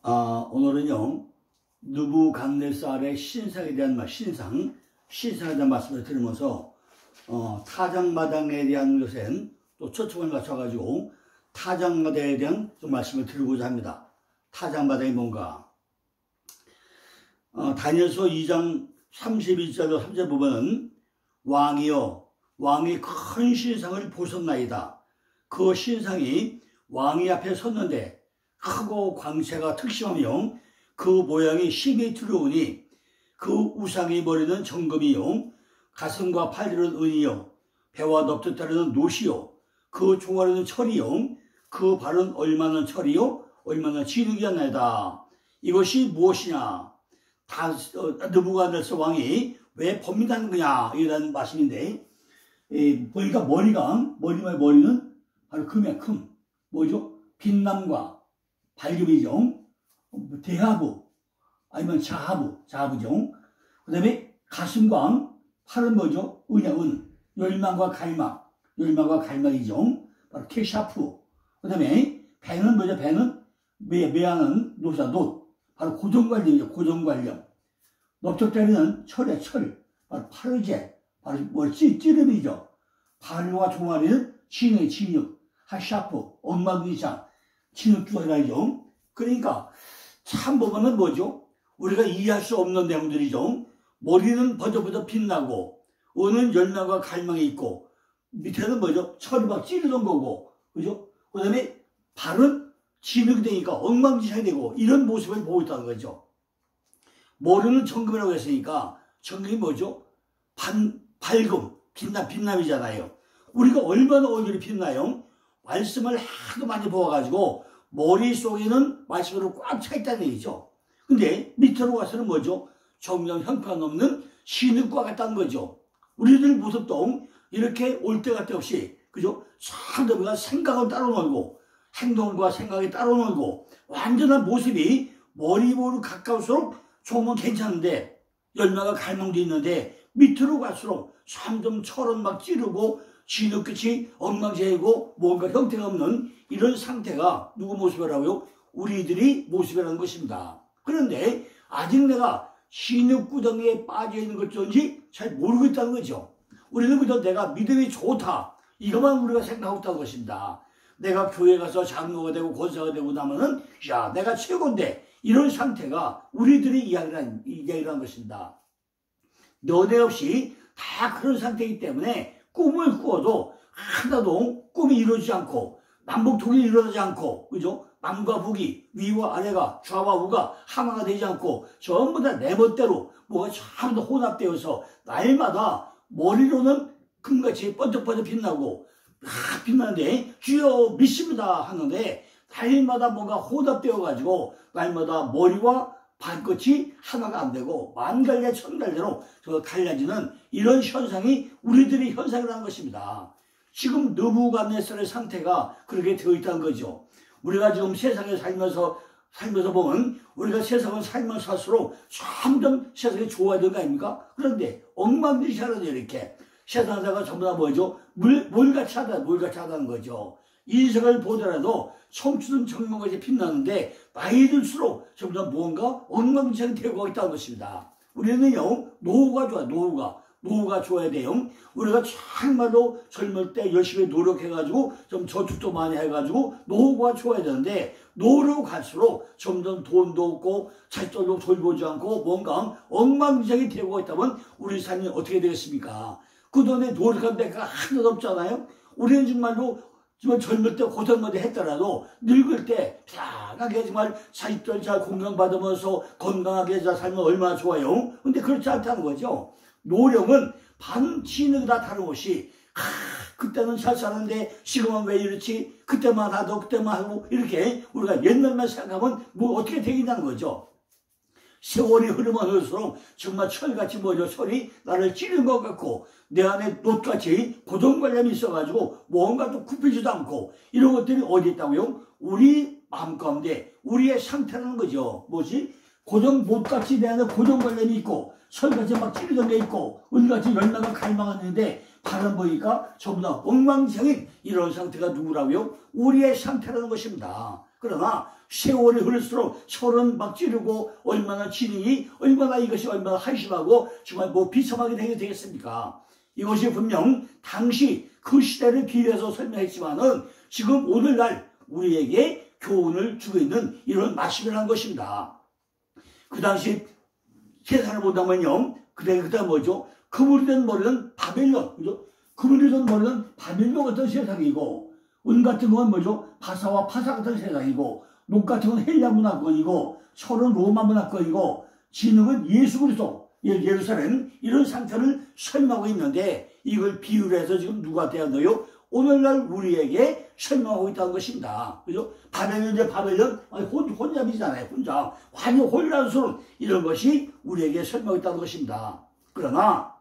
오늘은요, 느부갓네살의 신상에 대한 신상에 대한 말씀을 드리면서, 타작마당에 대한 것엔 또 초점을 맞춰가지고, 타작마당에 대한 좀 말씀을 드리고자 합니다. 타작마당이 뭔가? 다니엘서 2장 31절로 3절 보면은, 왕이여, 왕이 큰 신상을 보셨나이다. 그 신상이 왕이 앞에 섰는데, 크고 광채가 특심하며 그 모양이 힘이 두려우니 그 우상이 머리는 정금이요 가슴과 팔들은 은이요 배와 넙뜻 따르는 노시요 그 종아리는 철이요 그 발은 얼마나 철이요 얼마나 진흙이었나이다. 이것이 무엇이냐? 느부갓네살 왕이 왜 범민하는 거냐? 이라는 말씀인데, 보니까 머리는 바로 금이야. 금. 뭐죠? 빛남과 발금이죠. 대하부 아니면 자하부죠. 그 다음에 가슴과 팔은 뭐죠? 은. 열망과 갈망이죠. 바로 케샤프. 그 다음에 배는 뭐죠? 배는 매하는 노사. 바로 고정관념이죠. 고정관념. 넓적다리는 철이야. 철. 바로 파르제. 바로 찌름이죠. 발과 종아리는 진흙. 하샤프. 엉망이상. 진흙주사라죠. 그러니까 참 보면은 뭐죠? 우리가 이해할 수 없는 내용들이죠. 머리는 버저버저 빛나고 은은 열망과 갈망이 있고 밑에는 뭐죠? 철이 막 찌르던 거고, 그죠? 그 다음에 발은 진흙이 되니까 엉망진창이 되고 이런 모습을 보고 있다는 거죠. 머리는 정금이라고 했으니까 정금이 뭐죠? 밝음, 빛남이잖아요. 우리가 얼마나 얼굴이 빛나요? 말씀을 하도 많이 보아가지고 머릿속에는 말씀으로 꽉 차 있다는 얘기죠. 근데 밑으로 가서는 뭐죠? 정령 형편없는 신흙과 같다는 거죠. 우리들 모습도 이렇게 올 때 갈 데 없이, 그죠? 상대가 생각을 따로 놀고 행동과 생각이 따로 놀고 완전한 모습이 머리보로 가까울수록 조금은 괜찮은데 열매가 갈망도 있는데 밑으로 갈수록 점점 철은 막 찌르고 진흙끝이 엉망진창이고 뭔가 형태가 없는 이런 상태가 누구 모습이라고요? 우리들이 모습이라는 것입니다. 그런데 아직 내가 진흙구덩이에 빠져있는 것인지 잘 모르고 있다는 거죠. 우리는 그저 내가 믿음이 좋다 이것만 우리가 생각하고 있다는 것입니다. 내가 교회 가서 장로가 되고 권사가 되고 나면은 야 내가 최고인데 이런 상태가 우리들이 이야기라는 것입니다. 너네 없이 다 그런 상태이기 때문에 꿈을 꾸어도 하나도 꿈이 이루어지지 않고 남북 통일이 일어나지 않고, 그죠? 남과 북이 위와 아래가 좌와 우가 하나가 되지 않고 전부 다 내 멋대로 뭐가 전부 다 혼합되어서 날마다 머리로는 금같이 번쩍번쩍 빛나고 빛나는데 주여 믿습니다 하는데 날마다 뭔가 혼합되어 가지고 날마다 머리와 발끝이 하나가 안 되고 만갈래 천갈래로 갈라지는 이런 현상이 우리들의 현상이라는 것입니다. 지금 느부갓네살의 상태가 그렇게 되어 있다는 거죠. 우리가 지금 세상에 살면서 보면 우리가 세상을 살면 살수록 점점 세상이 좋아야 되는 거 아닙니까? 그런데 엉망진창하죠. 이렇게 세상 살다가 전부 다 뭐죠? 몰같이 하다는 거죠. 인생을 보더라도 청춘은 정명같이 빛나는데 나이 들수록 점점 뭔가 엉망진창이 되고 있다는 것입니다. 우리는요 노후가 좋아. 노후가 좋아야 돼요. 우리가 정말로 젊을 때 열심히 노력해가지고 좀 저축도 많이 해가지고 노후가 좋아야 되는데 노후로 갈수록 점점 돈도 없고 잘돈도 돌보지 않고 뭔가 엉망진창이 되고 있다면 우리 삶이 어떻게 되겠습니까? 그 돈에 노력한 데가 하나도 없잖아요. 우리는 정말 젊을 때 고생 많이 했더라도 늙을 때 편하게 정말 자식들 잘 공경받으면서 건강하게 잘 살면 얼마나 좋아요. 근데 그렇지 않다는 거죠. 노령은 반진흙이다 다름없이 그때는 잘 사는데 지금은 왜 이렇지? 그때만 하고 이렇게 우리가 옛날만 생각하면 뭐 어떻게 되겠다는 거죠. 세월이 흐르면 흐를수록 정말 철같이 철이 나를 찌른 것 같고 내 안에 놋같이 고정관념이 있어가지고 뭔가도 굽히지도 않고 이런 것들이 어디 있다고요? 우리 마음 가운데 우리의 상태라는 거죠. 뭐지? 놋같이 내 안에 고정관념이 있고 철같이 막 찌르던 게 있고 은같이 열나가 갈망하는데 바람 보니까 전부 다 엉망진창인 이런 상태가 누구라고요? 우리의 상태라는 것입니다. 그러나 세월이 흐를수록 철은 막 찌르고 얼마나 진행이 얼마나 이것이 얼마나 한심하고 정말 뭐 비참하게 되겠습니까? 이것이 분명 당시 그 시대를 비교해서 설명했지만은 지금 오늘날 우리에게 교훈을 주고 있는 이런 말씀이라는 것입니다. 그 당시 세상을 보다면요, 그때 뭐죠? 그물이 된 머리는 바벨론, 그죠? 그물이 된 머리는 바벨론 같은 세상이고, 은 같은 건 뭐죠? 바사와 파사 같은 세상이고, 녹 같은 건 헬라 문화권이고, 철은 로마 문화권이고, 진흙은 예수 그리스도, 예루살렘, 이런 상태를 설명하고 있는데, 이걸 비유를 해서 지금 누구한테 한다요? 오늘날 우리에게 설명하고 있다는 것입니다. 그죠? 바벨론, 혼잡이잖아요. 혼잡. 완전 혼란스러운 이런 것이 우리에게 설명하고 있다는 것입니다. 그러나,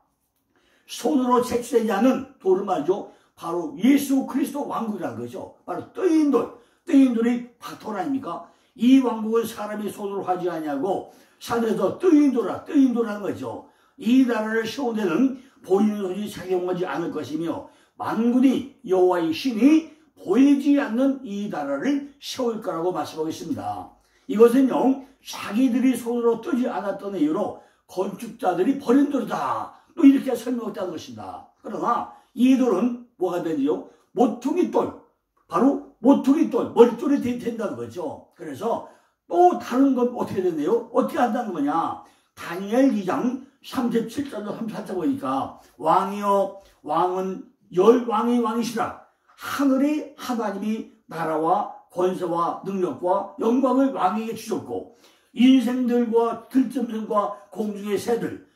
손으로 채취되지 않은 돌을 말이죠. 바로 예수 그리스도 왕국이라는 거죠. 바로 뜨인 돌. 뜨인 돌이 돌 아닙니까? 이 왕국을 사람이 손으로 하지 아니하고 산에서 뜨인 돌이라는 거죠. 이 나라를 세운 데는 보이는 손이 작용하지 않을 것이며 만군이 여호와의 신이 보이지 않는 이 나라를 세울 거라고 말씀하고 있습니다. 이것은요, 자기들이 손으로 뜨지 않았던 이유로 건축자들이 버린 돌이다. 또 이렇게 설명했다는 것입니다. 그러나 이 돌은 뭐가 되지요? 모퉁이 돌. 바로 모퉁이 돌, 머릿돌이 된다는 거죠. 그래서 또 다른 건 어떻게 되네요? 어떻게 한다는 거냐? 다니엘 2장 37절로 34절 보니까 왕이여 왕은 왕이시라. 하늘이 하나님이 나라와 권세와 능력과 영광을 왕에게 주셨고 인생들과 들짐승과 공중의 새들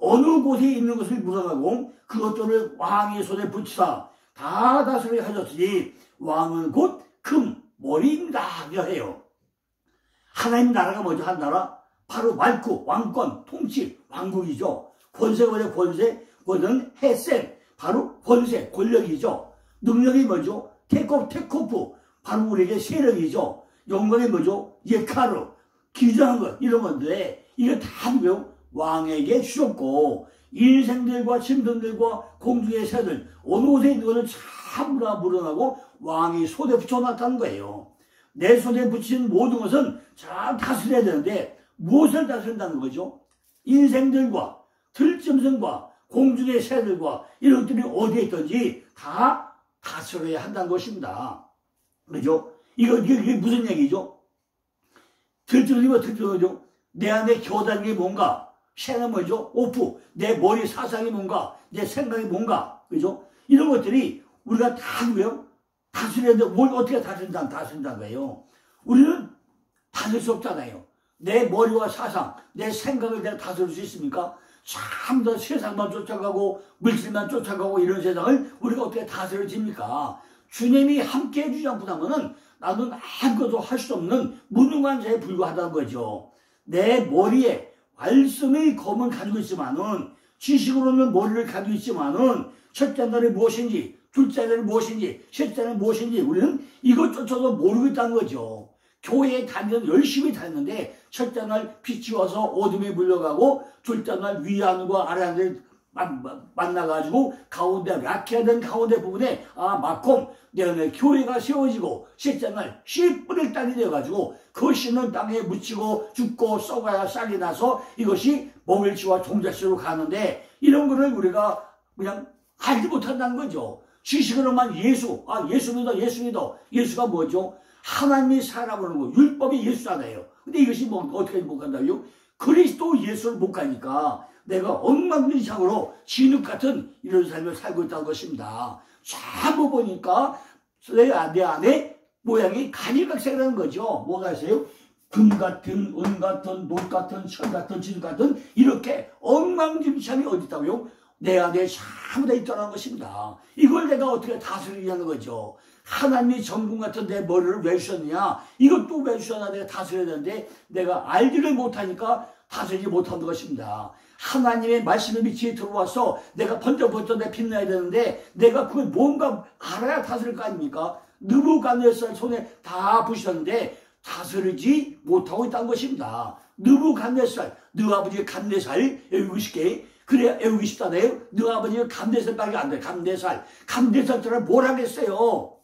어느 곳에 있는 것을 물어가고 그것들을 왕의 손에 붙이사 다 다스리게 하셨으니 왕은 곧 금 머리입니다 해요. 하나님 나라가 뭐죠? 한 나라? 바로 말구, 왕권, 통치, 왕국이죠. 권세가 뭐죠? 권세는 햇센, 바로 권세, 권력이죠. 능력이 뭐죠? 테코프, 바로 우리에게 세력이죠. 영광이 뭐죠? 예카르, 기저한 것, 이런 건데, 이거 다 누구요? 왕에게 주셨고, 인생들과 짐승들과 공중의 새들, 어느 곳에 있는 것을 전부 다 물어나고 왕이 손에 붙여놨다는 거예요. 내 손에 붙인 모든 것은 잘 다스려야 되는데, 무엇을 다스린다는 거죠? 인생들과 들짐승과 공중의 새들과 이런 것들이 어디에 있든지 다 다스려야 한다는 것입니다. 그죠? 이게 무슨 얘기죠? 들짐승이면 들짐승이죠. 내 안에 겨다는 게 뭔가? 새는 뭐죠? 오프. 내 머리 사상이 뭔가? 내 생각이 뭔가? 그죠? 이런 것들이 우리가 다 누구예요? 다스리는데 뭘 어떻게 다스린다는 거예요? 우리는 다스릴 수 없잖아요. 내 머리와 사상, 내 생각을 내가 다스릴 수 있습니까? 참 더 세상만 쫓아가고 물질만 쫓아가고 이런 세상을 우리가 어떻게 다스려집니까? 주님이 함께 해주지 않고나면은 나는 아무것도 할 수 없는 무능한 자에 불과하다는 거죠. 내 머리에 말씀의 검은 가지고 있지만은 지식으로는 머리를 가지고 있지만은 첫째 날이 무엇인지 둘째 날이 무엇인지 셋째 날이 무엇인지 우리는 이것조차도 모르고 있다는 거죠. 교회에 다니는 열심히 다녔는데 첫째 날 빛이 와서 어둠에 물려가고 둘째 날 위안과 아래안을 만나가지고 가운데 라키아된 가운데 부분에 마콤 내년에 교회가 세워지고 셋째 날 씨 뿌릴 땅이 되어가지고 그 씨는 땅에 묻히고 죽고 썩어야 싹이 나서 이것이 몽일치와 종자씨로 가는데 이런 거를 우리가 그냥 알지 못한다는 거죠. 지식으로만 예수 믿어. 예수가 뭐죠? 하나님이 살아보는 거, 율법이 예수잖아요. 근데 이것이 어떻게 못 간다고요? 그리스도 예수를 못 가니까 내가 엉망진창으로 진흙 같은 이런 삶을 살고 있다는 것입니다. 자고 보니까 내 안에 모양이 가지각색이라는 거죠. 뭐가 있어요? 금 같은, 은 같은, 녹 같은, 철 같은, 진흙 같은 이렇게 엉망진창이 어디 있다고요? 내 안에 전부 다 있다는 것입니다. 이걸 내가 어떻게 다스리냐는 거죠. 하나님이 정금 같은 내 머리를 왜 주셨느냐? 이것도 왜 주셨나 내가 다스려야 되는데 내가 알지를 못하니까 다스리지 못하는 것입니다. 하나님의 말씀의 빛이 들어와서 내가 번쩍번쩍 내 빛나야 되는데 내가 그걸 뭔가 알아야 다스릴 거 아닙니까? 느부갓네살 손에 다 부셨는데 다스리지 못하고 있다는 것입니다. 느부갓네살, 너 아버지 감네살 여기고 싶게 그래야 애우기 쉽다네요. 너 아버지가 감대살밖에 안 돼. 감대살처럼 뭘 하겠어요.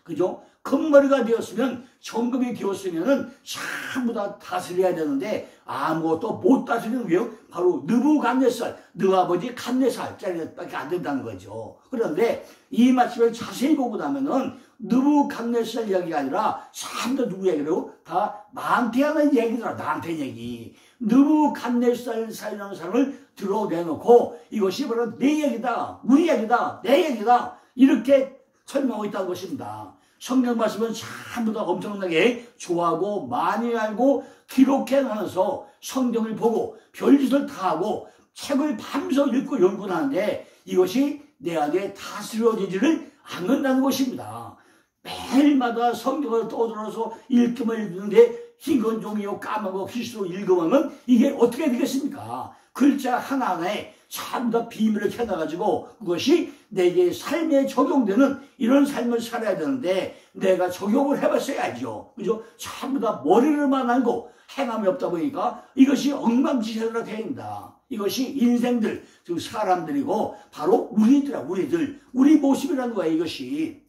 그죠? 큰 머리가 되었으면, 정금이 되었으면은 전부 다 다스려야 되는데 아무것도 못 다스리는 게요. 바로 느부갓네살, 너 아버지 갓네살짜리밖에 안 된다는 거죠. 그런데 이 말씀을 자세히 보고 나면은 느부갓네살 이야기가 아니라 전부 다 누구 얘기로 다 나한테 하는 얘기더라. 나한테 얘기. 느부갓네살이라는 사람을 드러내놓고 이것이 바로 내 얘기다, 우리 얘기다, 내 얘기다, 이렇게 설명하고 있다는 것입니다. 성경 말씀은 전부 다 엄청나게 좋아하고 많이 알고 기록해놔서 성경을 보고 별짓을 다 하고 책을 밤새 읽고 연구하는데 이것이 내 안에 다스려지지를 않는다는 것입니다. 매일마다 성경을 떠들어서 읽기만 읽는데 흰건 종이요 까먹고 실수로 읽으면 이게 어떻게 되겠습니까? 글자 하나하나에 전부 다 비밀을 캐놔가지고 그것이 내게 삶에 적용되는 이런 삶을 살아야 되는데 내가 적용을 해봤어야죠. 그죠? 전부 다 머리를만 알고 행함이 없다 보니까 이것이 엉망진창으로 됩니다. 이것이 인생들, 즉 사람들이고 바로 우리들, 우리 모습이라는 거예요. 이것이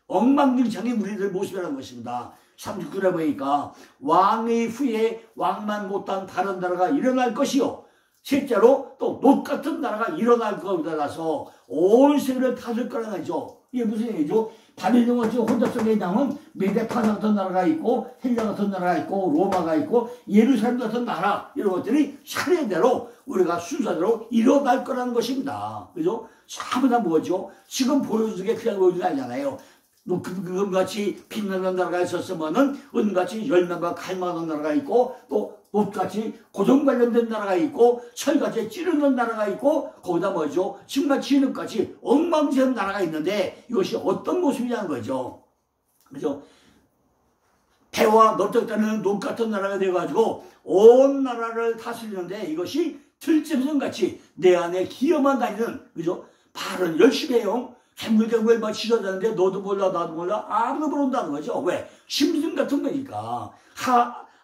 엉망진창의 우리들 모습이라는 것입니다. 39절에 보니까 왕의 후에 왕만 못한 다른 나라가 일어날 것이요. 실제로 또 놋 같은 나라가 일어날 것에 따라서 온 세계를 다스릴 거라는 거죠. 이게 무슨 얘기죠? 바빌론과 혼자 속에 있는 메데파사 같은 나라가 있고 헬라 같은 나라가 있고 로마가 있고 예루살렘 같은 나라 이런 것들이 차례대로 우리가 순서대로 일어날 거라는 것입니다. 그죠? 전부 다 뭐죠? 지금 보여주는 게 그냥 보여주는 게 아니잖아요. 금같이 빛나는 나라가 있었으면은 은같이 열매가 갈만한 나라가 있고 또 놋같이 고정 관련된 나라가 있고 철같이 찌르는 나라가 있고 거기다 뭐죠? 정말 진흙같이 엉망진창 나라가 있는데 이것이 어떤 모습이냐는 거죠. 그죠? 배와 넓적다는 놋 같은 나라가 되어가지고 온 나라를 다스리는데 이것이 들짐승같이 내 안에 기어만 다니는 그죠? 발은 열심히 해요. 개물개물 막 지져다는데 너도 몰라 나도 몰라 아무도 모른다는 거죠. 왜? 짐승 같은 거니까.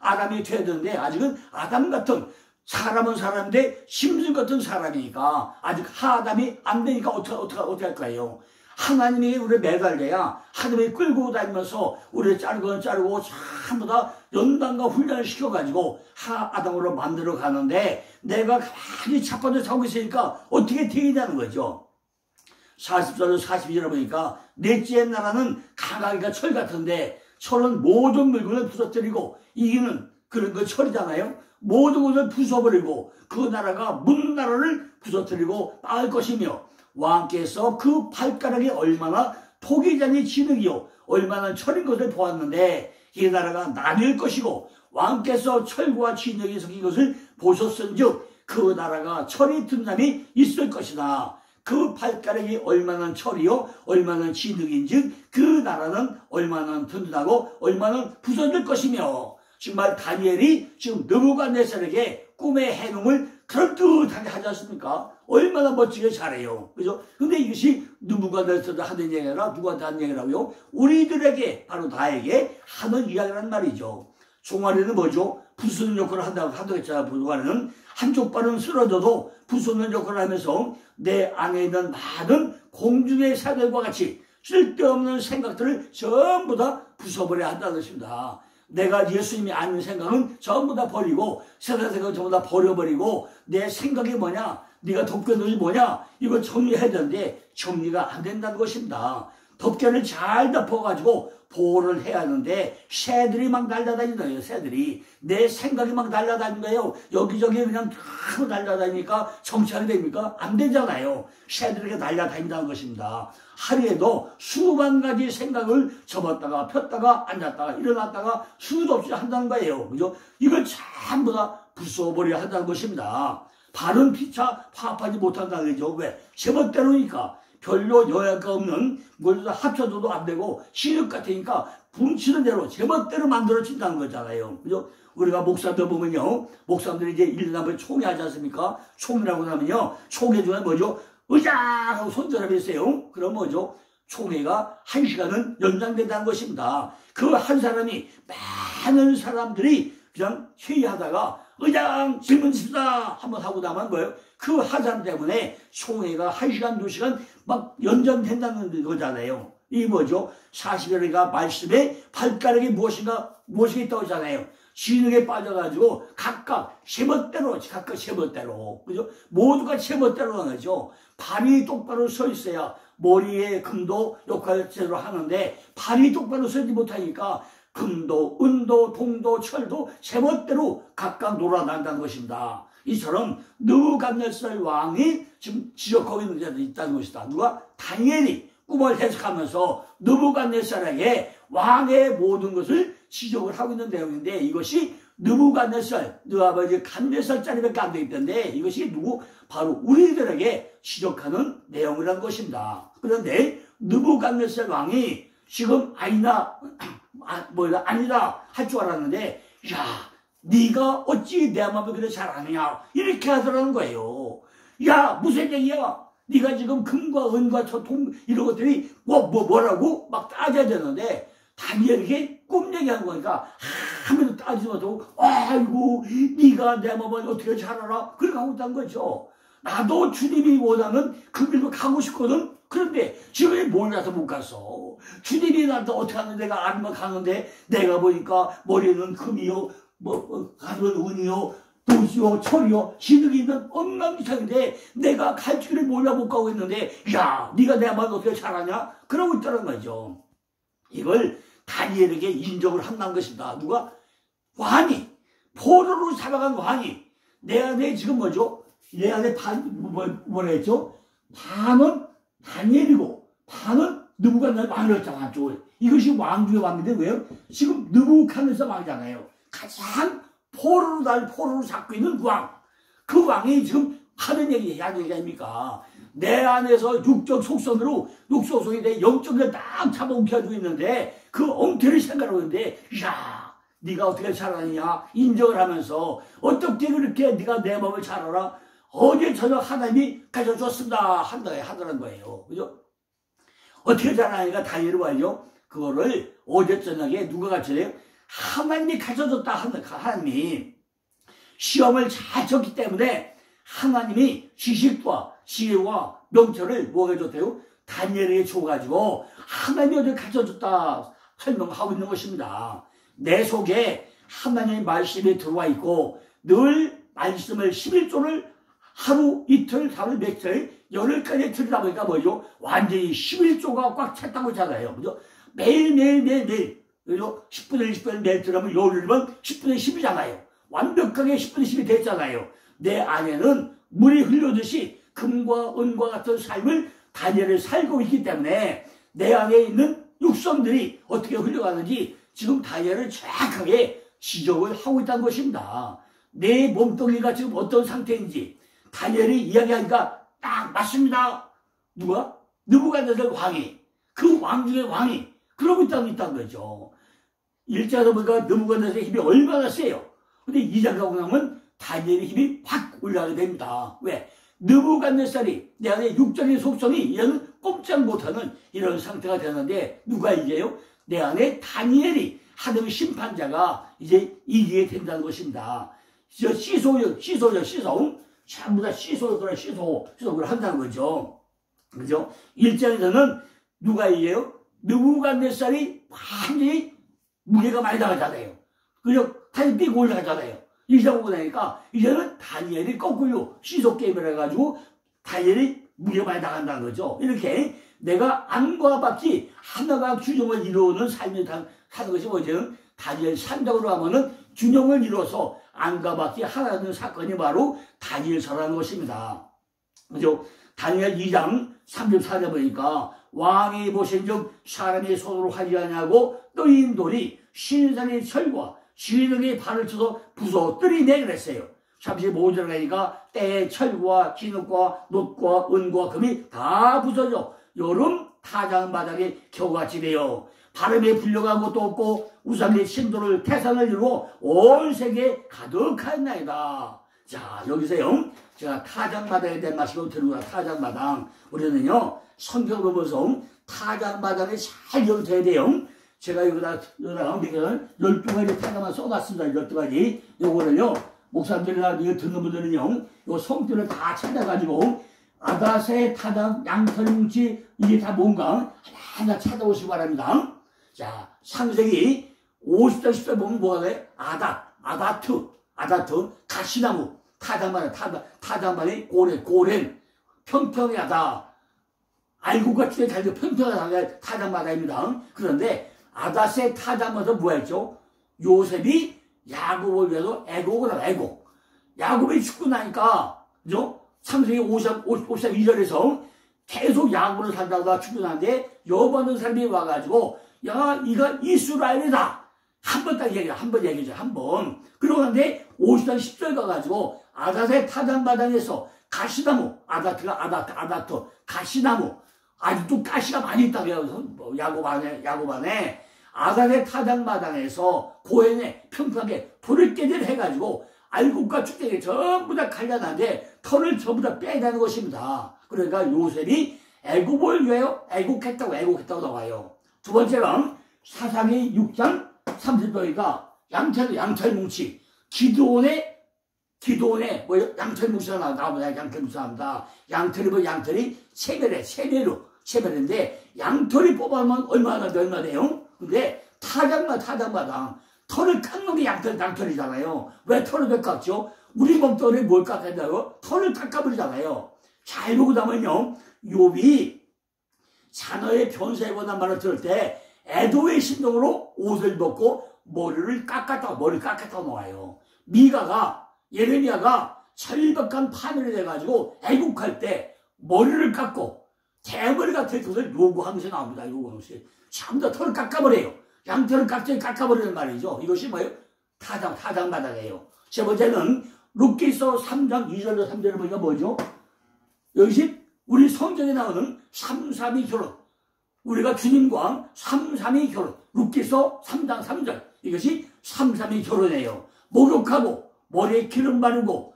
아담이 돼야 되는데 아직은 아담 같은 사람은 사람인데 짐승 같은 사람이니까 아직 하아담이 안 되니까 어떻게 할 거예요? 하나님이 우리를 매달려야 하나님이 끌고 다니면서 우리를 자르고 전부 다 연단과 훈련을 시켜가지고 하아담으로 만들어 가는데 내가 가만히 자빠져 자고 있으니까 어떻게 되냐는 거죠. 40절 42절에 보니까 넷째 나라는 강하기가 철 같은데 철은 모든 물건을 부서뜨리고 이기는 그런 거 철이잖아요. 모든 것을 부숴버리고 그 나라가 문나라를 부서뜨리고 빠을 것이며 왕께서 그 발가락이 얼마나 토기장이 진흙이요 얼마나 철인 것을 보았는데 이 나라가 나뉠 것이고 왕께서 철과 진흙이 섞인 것을 보셨은즉 그 나라가 철이 든남이 있을 것이다. 그 발가락이 얼마나 철이요 얼마나 진흙인즉 그 나라는 얼마나 든든하고 얼마나 부서질 것이며 정말 다니엘이 지금 느부갓네살에게 꿈의 해몽을 그럴듯하게 하지 않습니까? 얼마나 멋지게 잘해요. 그죠? 근데 이것이 느부갓네살도 하는 얘기가 아니라 누구한테 하는 얘기라고요? 우리들에게 바로 나에게 하는 이야기란 말이죠. 종아리는 뭐죠? 부수는 역할을 한다고 했잖아요. 종아리는 한쪽 발은 쓰러져도 부수는 역할을 하면서 내 안에 있는 많은 공중의 사들과 같이 쓸데없는 생각들을 전부 다 부숴버려야 한다는 것입니다. 내가 예수님이 아는 생각은 전부 다 버리고 세상 생각은 전부 다 버려버리고 내 생각이 뭐냐 네가 덮개놓이 뭐냐 이거 정리해야 되는데 정리가 안 된다는 것입니다. 덮개를 잘 덮어가지고 보호를 해야 하는데 새들이 막 날아다니는 거예요. 새들이 내 생각이 막 날아다니는 거예요. 여기저기 그냥 다 날아다니니까 정착이 됩니까? 안 되잖아요. 새들에게 날아다닌다는 것입니다. 하루에도 수만 가지 생각을 접었다가 폈다가 앉았다가 일어났다가 수도 없이 한다는 거예요. 그죠? 이걸 전부 다 부숴버려야 한다는 것입니다. 바른 피차 파악하지 못한다는 거죠. 왜? 제멋대로니까. 별로 영향가 없는 뭘 합쳐줘도 안 되고 시력 같으니까 붕치는 대로 제멋대로 만들어진다는 거잖아요. 그죠? 우리가 목사들 보면요. 목사들이 이제 1년에 한 번 총회 하지 않습니까? 총회라고 하면요. 총회 중에 뭐죠? 의장! 하고 손절하고 있어요. 그럼 뭐죠? 총회가 1시간은 연장된다는 것입니다. 그 한 사람이 많은 사람들이 그냥 회의하다가 의장 질문 칩시다 한번 하고 나면 뭐예요? 그 한 사람 때문에 총회가 1시간, 2시간 막 연장된다는 거잖아요. 이 뭐죠? 40여리가 말씀에 발가락에 무엇이 있다고 하잖아요. 진흙에 빠져가지고 각각 제멋대로, 그죠? 모두가 제멋대로 하죠. 발이 똑바로 서 있어야 머리에 금도 역할을 제대로 하는데 발이 똑바로 서지 못하니까 금도, 은도, 동도, 철도 제멋대로 각각 놀아난다는 것입니다. 이처럼 느부갓네살 왕이 지금 지적하고 있는 자들이 있다는 것이다. 누가? 다니엘이 꿈을 해석하면서 느부갓네살에게 왕의 모든 것을 지적을 하고 있는 내용인데 이것이 느부갓네살, 너 아버지 갓네살짜리밖에 안 되기 때문에 이것이 누구? 바로 우리들에게 지적하는 내용이라는 것입니다. 그런데 느부갓네살 왕이 지금 아니다 할 줄 알았는데 야 네가 어찌 내 마음을 그래 잘 아느냐 이렇게 하더라는 거예요. 야 무슨 얘기야? 네가 지금 금과 은과 동 이런 것들이 뭐라고 막 따져야 되는데 다니엘에게 꿈 얘기하는 거니까 아무도 따지지 못하고 아이고 네가 내 마음을 어떻게 잘 알아? 그렇게 하고 있다는 거죠. 나도 주님이 원하는 그 길로 가고 싶거든. 그런데 지금 몰라서 못 갔어. 주님이 나한테 어떻게 하는 내가 알면 가는데 내가 보니까 머리는 금이요 가슴은 은이요 도시요 철이요 진흙이 있는 엉망진창인데 내가 갈 길을 몰라 못 가고 있는데 야 네가 내 말 어떻게 잘하냐? 그러고 있다는 거죠. 이걸 다니엘에게 인정을 한다는 것입니다. 누가? 왕이 포로로 잡아간 왕이 내 안에 지금 뭐죠? 내 안에 뭐라 했죠? 반은 다니엘이고 반은 느부갓네살 왕이었잖아. 이것이 왕 중의 왕인데 왜요? 지금 느부갓네살 왕이잖아요. 가장 포로로 잡고 있는 왕. 그 왕이 지금 하는 얘기 아닙니까? 내 안에서 육적 속성으로 육속성이 내 영적을 딱 잡아 움켜쥐고 있는데 그 엉터리 생각하고 있는데 야 네가 어떻게 잘 아느냐 인정을 하면서 어떻게 그렇게 네가 내 마음을 잘 알아? 어제 저녁 하나님이 가져줬습니다 하더라는 거예요. 그죠? 어떻게 잘 아니까 다니엘이 와요. 그거를 어제 저녁에 누가 가르쳐요? 하나님이 가져줬다 하나님이 시험을 잘 쳤기 때문에 하나님이 지식과 지혜와 명철을 뭐가 해줬대요? 다니엘에게 줘가지고 하나님이 어제 가져줬다 설명하고 있는 것입니다. 내 속에 하나님의 말씀이 들어와 있고 늘 말씀을 11조를 하루 이틀 하루 며칠 열흘까지 들다 보니까 뭐죠? 완전히 11조가 꽉 찼다고 하잖아요. 그죠? 매일 그죠? 10분의 10분의 매일 들으면 열흘이면 10분의 10이잖아요. 완벽하게 10분의 10이 됐잖아요. 내 안에는 물이 흘러듯이 금과 은과 같은 삶을 다니엘을 살고 있기 때문에 내 안에 있는 육성들이 어떻게 흘러가는지 지금 다니엘을 정확하게 지적을 하고 있다는 것입니다. 내 몸뚱이가 지금 어떤 상태인지 다니엘이 이야기하니까 딱 맞습니다. 누가? 느부갓네살 왕이 그 왕 중의 왕이 그러고 있다는 거죠. 1장에서 보니까 느부갓네살의 힘이 얼마나 세요. 근데 2장 가고 나면 다니엘의 힘이 확 올라가게 됩니다. 왜? 느부갓네살이 내 안에 육적인 속성이 얘는 꼼짝 못하는 이런 상태가 되는데 누가 이제요? 내 안에 다니엘이 하나님의 심판자가 이제 이기게 된다는 것입니다. 시소죠. 전부 다 시소를 한다는 거죠. 그죠? 1장에서는 누가 이게요? 느부갓네살이 완전히 무게가 많이 나가잖아요. 그죠? 다시 삐고 올라가잖아요. 1장 오고 나니까 이제는 다니엘이 거꾸로 시소 게임을 해가지고 다니엘이 무게가 많이 나간다는 거죠. 이렇게 내가 안과 밖이 하나가 균형을 이루는 삶을 사는 것이 뭐죠? 다니엘 3장으로 가면은 균형을 이루어서 안과 밖이 하나되는 사건이 바로 다니엘서라는 것입니다. 그죠? 다니엘 2장 34절 보니까 왕이 보신즉 사람이 손으로 하지 아니하고 떠인 돌이 신선의 철과 진흙의 발을 쳐서 부서뜨리네 그랬어요. 35절 가니까 때의 철과 진흙과 놋과 은과 금이 다 부서져 여름 타작마당에 겨우같이 되어 바람에 불려간 것도 없고 우상의 신도를 태산을 이루고 온 세계에 가득하였나이다. 자 여기서요 제가 타작마당에 대한 말씀을 드리고 타작마당 우리는요 성경을 보면서 타작마당에 잘 연습해야 돼요. 제가 여기다 12가지 타작만 써놨습니다. 12가지 요거를요 목사님들이나 이거 듣는 분들은요 요 성경을 다 찾아가지고 아다세 타당 양털 뭉치 이게 다 뭔가 하나 찾아오시기 바랍니다. 자, 창세기 50장 10절 보면 뭐가 돼? 아다트, 가시나무, 타당만에 고렘, 평평하다. 알고 같이 잘 평평하다 타당마다입니다. 그런데 아다세 타당마다 뭐가 있죠? 요셉이 야곱을 위해서 애곡. 야곱이 죽고 나니까, 그죠? 창세기 50장 2절에서 계속 야곱을 산다가 죽고 나는데 여보는 사람이 와가지고, 야, 이가 이스라엘이다. 한 번 딱 얘기해. 한 번 얘기죠. 한 번. 그러고 나는데 50장 10절 가가지고 아다세 타당마당에서 가시나무, 아다트, 가시나무. 아직도 가시가 많이 있다고요. 뭐 야곱 안에. 아다세 타당마당에서 고hen에 평평하게 돌을 깨질 해가지고 알곡과 축대에 전부 다 갈라나는데 털을 전부 다 빼내는 것입니다. 그러니까 요셉이 애굽을 위하여 애곡했다고 나와요. 두 번째는 사사기 6장 30절이니까 양털 뭉치. 기도원의 양털 뭉치가 나옵니다. 양털 뭉치가 나옵니다. 양털이 세배인데 양털이 뽑아면 얼마나 돼요? 근데 타당마당 털을 깎는 게 양털이잖아요. 왜 털을 왜 깎죠? 우리 몸뚱이에 뭘 깎아야요? 털을 깎아버리잖아요. 잘 보고 나면요, 욥이 자녀의 변사에 관한 말을 들을 때 애도의 심정으로 옷을 벗고 머리 깎았다고 나와요. 예레미야가 철벽한 파멸이 돼가지고 애국할 때 머리를 깎고 대머리가 될 것을 요구하면서 나옵니다. 전부 다 털을 깎아버려요. 양털을 깎아버리는 말이죠. 이것이 뭐예요? 타당마당이에요. 세 번째는 룻기서 3장 2절로 3절을 보니까 뭐죠? 여기서 우리 성경에 나오는 332 결혼. 우리가 주님과 332 결혼. 룻기서 3장 3절. 이것이 332 결혼이에요. 목욕하고 머리에 기름 바르고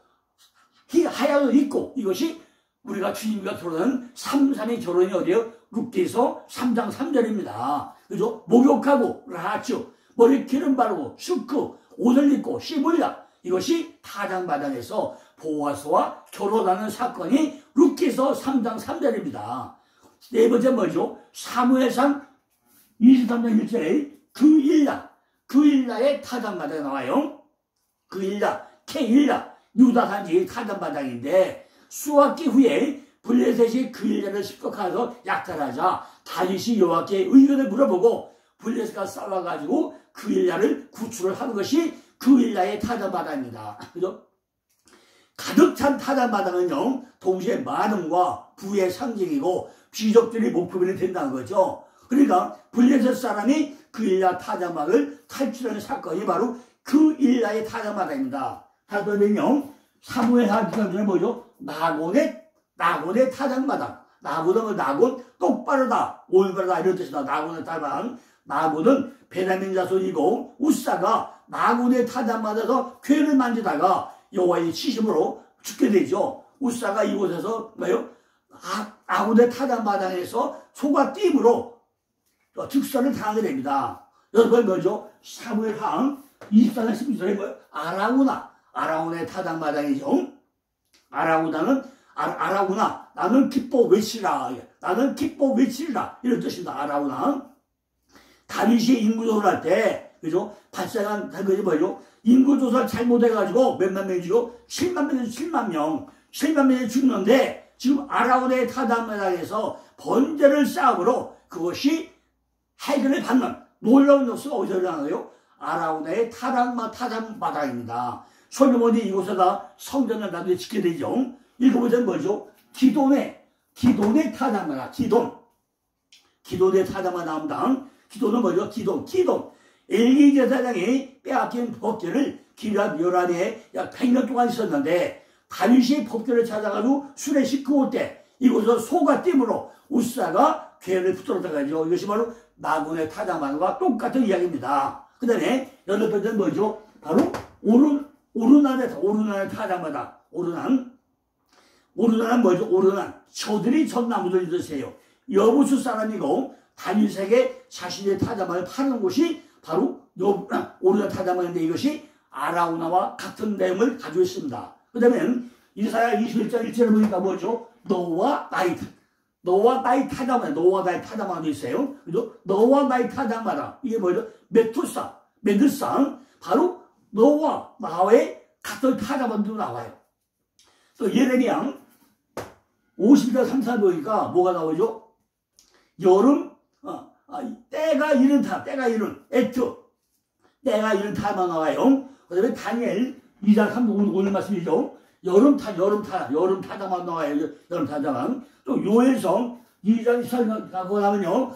하얀 옷 입고 이것이 우리가 주님과 결혼한 332 결혼이 어디에요? 룻기서 3장 3절입니다. 그죠? 목욕하고 라츠 머리에 기름 바르고 슈크 옷을 입고 씹으리라. 이것이 타당마당에서 보아스와 결혼하는 사건이 룻기서 3장 3절입니다. 네 번째 뭐죠? 사무엘상 23장 1절에 그 일라의 타당마당에 나와요. 케일라 유다 산지 타당마당인데 수확기 후에 블레셋이 그 일라를 습격하여 약탈하자 다윗이 여호와께 의견을 물어보고 블레셋과 싸워가지고 그 일라를 구출을 하는 것이 그 일라의 타당마당입니다. 그죠? 가득 찬 타당마당은요, 동시에 많음과 부의 상징이고 귀족들이 목표물이 된다는 거죠. 그러니까 블레셋 사람이 그 일라 타당마당을 탈출하는 사건이 바로 그 일라의 타당마당입니다. 다시 보면요, 사무엘하 기사는 뭐죠? 나곤의 타당마당. 나곤 똑바르다, 올바르다 이런 뜻이다. 나곤의 타당. 나곤은 베냐민 자손이고 우사가 나곤의 타당마당에서 궤를 만지다가 여호와의 치심으로 죽게 되죠. 우사가 이곳에서 뭐요? 나곤의 타당마당에서 소가 띠임으로 즉사를 당하게 됩니다. 여러분 뭐죠? 사무엘하 24장 12절에 뭐예요? 아라우나의 타당마당이죠. 아라우나 나는 기뻐 외치라 이런 뜻입니다. 아라우나. 다윗이 인구조사를 할 때 그죠? 발생한 것이 뭐죠? 인구조사를 잘못해가지고 몇만 명이죠? 7만 명이 죽는데 지금 아라우나의 타당마당에서 번제를 쌓음으로 그것이 해결을 받는 놀라운 역사가 어디서 일어나요? 아라우나의 타당마당입니다. 솔로몬이 이곳에다 성전을 나중에 짓게 되죠. 읽어보자면 뭐죠? 기돈의 타당마당. 기돈의 타당마당 나옵니다. 기돈은 뭐죠? 기돈. 엘리 제사장이 빼앗긴 법궤를 기럇 요란에 약 100년 동안 있었는데 다윗이 법궤를 찾아가지고 술에 싣고 올 때 이곳에서 소가 띠므로 우사가 궤를 붙들었다가죠. 이것이 바로 나곤의 타당마당과 똑같은 이야기입니다. 그 다음에 여덟 번째는 뭐죠? 바로 오르난의 타당마당. 오르난은 뭐죠? 오르난. 저들이 전나무들이 드세요. 여부수 사람이고 다윗에게 자신의 타당마당을 파는 곳이 바로 오르난 타당마당인데 이것이 아라우나와 같은 내용을 가지고 있습니다. 그 다음에 이사야 21장 1절을 보니까 뭐죠? 너와 나의 타자마다, 너와 나의 타자마다 있어요. 그죠? 너와 나의 타자마다. 이게 뭐죠? 메들상. 바로 너와 나의 같은 타자마다도 나와요. 또 예레미야 50절 3, 4 보니까 뭐가 나오죠? 여름, 때가 이른 애트. 때가 이른 타만 나와요. 그 다음에 다니엘 2장 3, 오늘 말씀이죠. 여름 타자만 나와요. 여름 타자만. 또 요엘성 2장 14절 가고 나면요.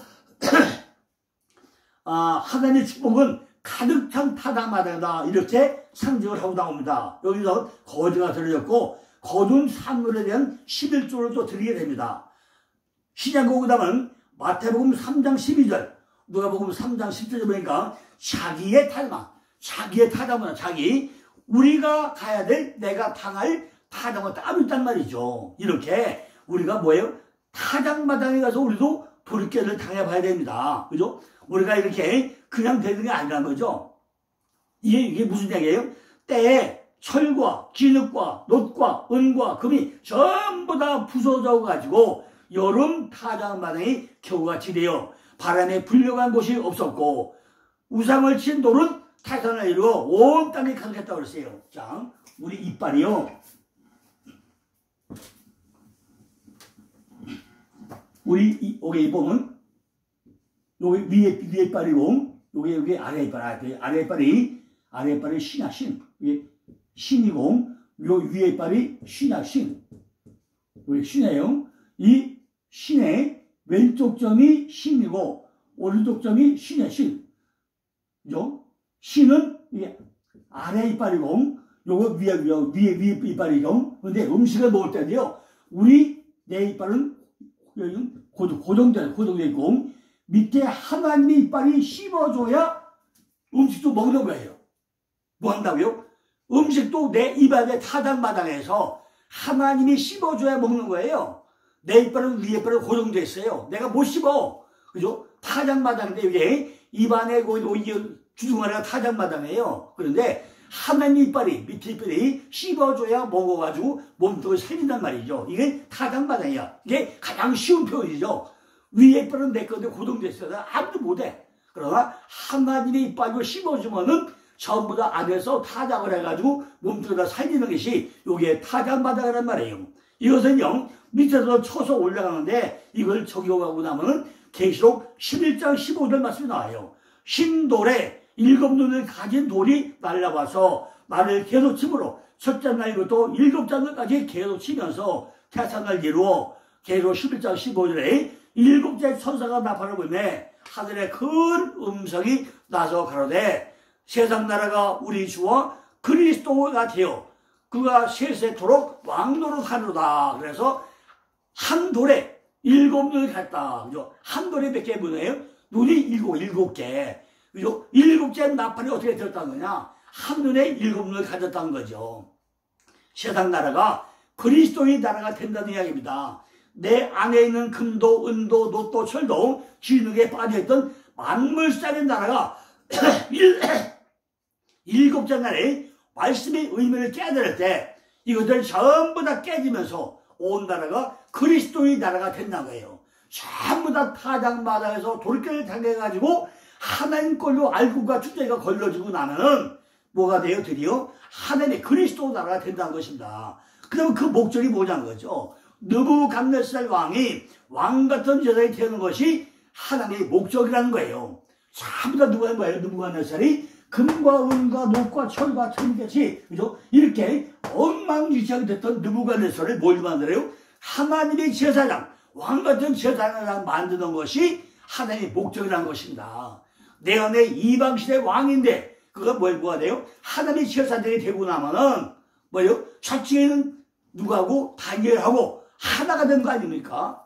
하나님의 축복은 가득 찬 타자마다다. 이렇게 상징을 하고 나옵니다. 여기서 거지가 들어졌고, 거둔 산물에 대한 11조를 또 드리게 됩니다. 시작하고 그다음은 마태복음 3장 12절, 누가복음 3장 10절에 보니까 자기의 타자마다, 우리가 가야 될, 내가 당할 타자마다 따로 있단 말이죠. 이렇게 우리가 뭐예요? 타작마당에 가서 우리도 돌이켜를 당해봐야 됩니다. 그죠? 우리가 이렇게 그냥 되는 게 아니라는 거죠. 이게 무슨 얘기예요? 때에 철과 진흙과 놋과 은과 금이 전부 다 부서져 가지고 여름 타작마당이 겨우같이 되어 바람에 불려간 곳이 없었고, 우상을 친 돌은 타산을 이루어 온 땅에 가득했다고 그랬어요. 자, 우리 이빨이요. 여기 이빨은 여기 위에 이빨이고, 여기 아래 이빨, 아래 이빨이 신이야, 신. 이게 신이고, 요 위에 이빨이 신이야, 신. 여기 신이에요. 이 신의 왼쪽 점이 신이고, 오른쪽 점이 신이야, 신. 그죠? 신은 이게 아래 이빨이고, 요거 위에 이빨이죠. 근데 음식을 먹을 때도요, 내 이빨은 고정되어 있고, 밑에 하나님의 이빨이 씹어줘야 음식도 먹는 거예요. 뭐 한다고요? 음식도 내 입안의 타작마당에서 하나님이 씹어줘야 먹는 거예요. 내 이빨은 위에 이빨은 고정되어 있어요. 내가 못 씹어. 그죠? 타작마당인데 이게 입안에 주둥아리가 타작마당이에요. 그런데 하나님 이빨이, 밑에 이빨이 씹어줘야 먹어가지고 몸통을 살린단 말이죠. 이게 타작마당이야. 이게 가장 쉬운 표현이죠. 위에 이빨은 내 건데 고정되어 있어요. 아무도 못해. 그러나 하나님의 이빨을 씹어주면은 전부 다 안에서 타작을 해가지고 몸통을 다 살리는 것이 요게 타작마당이란 말이에요. 이것은요, 밑에서 쳐서 올라가는데 이걸 적용하고 나면은 계시록 11장 15절 말씀이 나와요. 신돌에 7눈을 가진 돌이 날라와서 나를 계속 치므로 첫째 날부터 7장까지 계속 치면서 태산을 이루어 계속 11장 15절에 7째 천사가 나팔을 불매 하늘에 큰 음성이 나서 가로되 세상 나라가 우리 주와 그리스도가 되어 그가 세세토록 왕노릇 하노라. 그래서 한 돌에 7눈을 갖다. 그죠? 한 돌에 몇 개 문이에요? 눈이 7개. 그죠? 7째 나팔이 어떻게 들었다는 거냐? 한 눈에 7눈을 가졌다는 거죠. 세상 나라가 그리스도의 나라가 된다는 이야기입니다. 내 안에 있는 금도, 은도, 놋도, 철도, 진흙에 빠져있던 만물상의 나라가 7째 날에 말씀의 의미를 깨달을 때 이것들 전부 다 깨지면서 온 나라가 그리스도의 나라가 된다는 거예요. 전부 다 타작마당에서 돌격을 당해가지고 하나님 걸로 알고가 주제가 걸려지고 나면은 뭐가 돼요? 드디어 하나님의 그리스도 나라가 된다는 것입니다. 그러면 그 목적이 뭐냐는 거죠. 느부갓네살 왕이 왕같은 제사장이 되는 것이 하나님의 목적이라는 거예요. 전부 다 누가 한 거예요? 느부갓네살이 금과 은과 놋과 철과 천같이, 그죠? 이렇게 엉망진창이 됐던 느부갓네살을 뭘 만들어요? 하나님의 제사장, 왕같은 제사장을 만드는 것이 하나님의 목적이라는 것입니다. 내 안에 이방신의 왕인데, 그가 뭐가 돼요? 하나님의 제사장이 되고 나면은, 뭐예요? 좌측에는 누구하고? 다니엘하고 하나가 된 거 아닙니까?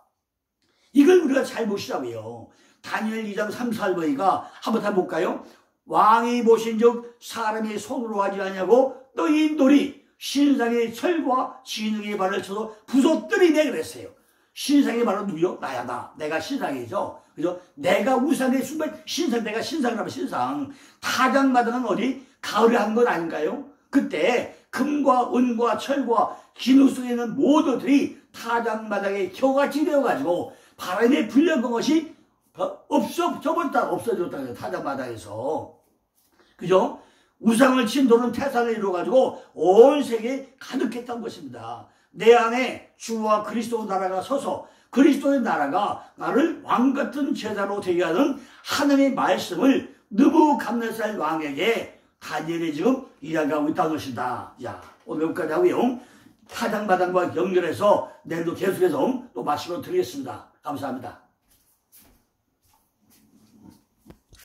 이걸 우리가 잘 보시자고요. 다니엘 2장 3, 4절 보니까 한번 다 볼까요? 왕이 보신즉 사람이 손으로 하지 않냐고 너희 돌이 신상의 철과 진흙의 발을 쳐서 부서뜨리네 그랬어요. 신상의 발은 누구요? 나야, 나. 내가 신상이죠. 그죠? 내가 우상의 순간 신상, 내가 신상이라면 신상. 타작마당은 어디? 가을에 한 건 아닌가요? 그때 금과 은과 철과 진흙 속에 있는 모두들이 타작마당에 겨같이 되어가지고 바람에 불려본 것이 없어졌다. 타작마당에서. 그죠? 우상을 친 돌은 태산을 이루어가지고 온 세계에 가득했던 것입니다. 내 안에 주와 그리스도 나라가 서서 그리스도의 나라가 나를 왕같은 제자로 되게 하는 하나님의 말씀을 느부갓네살 왕에게 다니엘이 지금 이야기하고 있다는 것이다. 자, 오늘 여기까지 하고요. 타작마당과 연결해서 내일도 계속해서 또 말씀을 드리겠습니다. 감사합니다.